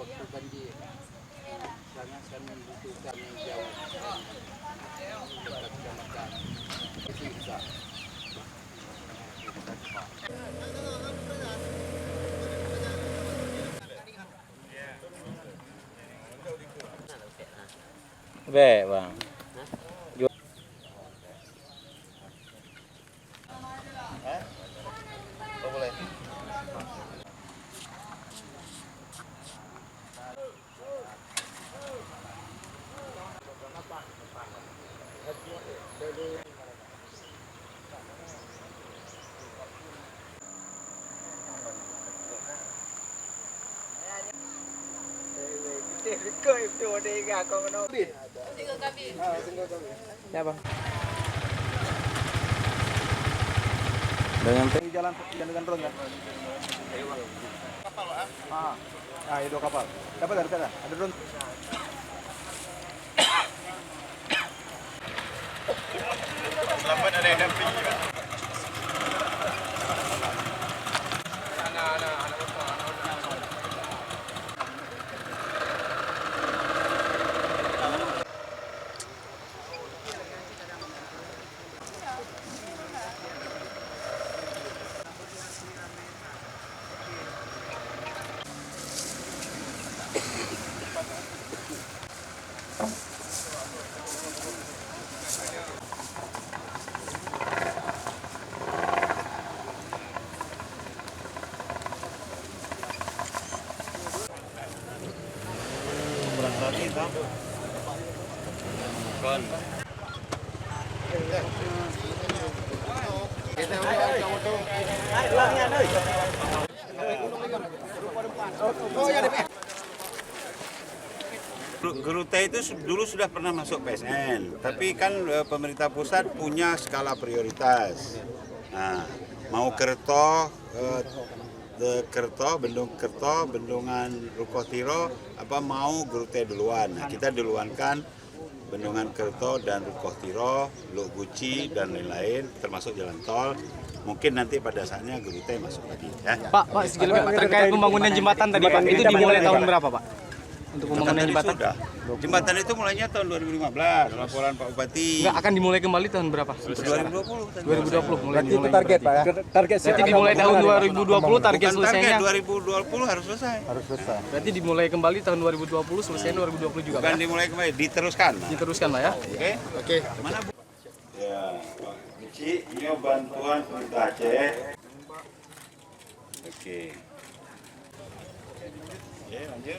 waktu banjir. Sangat membutuhkan yang jauh dan dekat kecamatan. Itu bisa. Về bang. Boleh. Ya bang. Udah nyampe Jalan dengan drone kan? Kapal Pak. Ah, itu kapal. Dapat dari sana. Ada drone. Selamat ada yang dampingi Pak. Gerute itu dulu sudah pernah masuk PSN, tapi kan pemerintah pusat punya skala prioritas. Nah, mau Kerto, Bendung Kerto, Bendungan Rukotiro, apa mau Gerute duluan? Nah, kita duluankan Bendungan Kerto dan Rukotiro, Luk Guci dan lain-lain, termasuk jalan tol. Mungkin nanti pada saatnya Gerute masuk lagi. Ya. Pak, terkait pembangunan jembatan tadi Pak, itu dimulai tahun berapa Pak? Untuk pembangunan jembatan? Sudah. Jembatan itu mulainya tahun 2015, laporan Pak Bupati. Enggak akan dimulai kembali tahun berapa? 2020. 2020 mulai. Itu target Pak ya? Target Berarti dimulai tahun 2020 target Bukan selesainya. target 2020 harus selesai. Harus selesai. Berarti dimulai kembali tahun 2020, selesainya 2020 juga Bukan Pak? dimulai kembali, diteruskan. Diteruskan Pak ya? Oke? Oke. Mana Bu? Ya, Pak Guci, ini bantuan untuk Aceh. Oke. Oke, lanjut.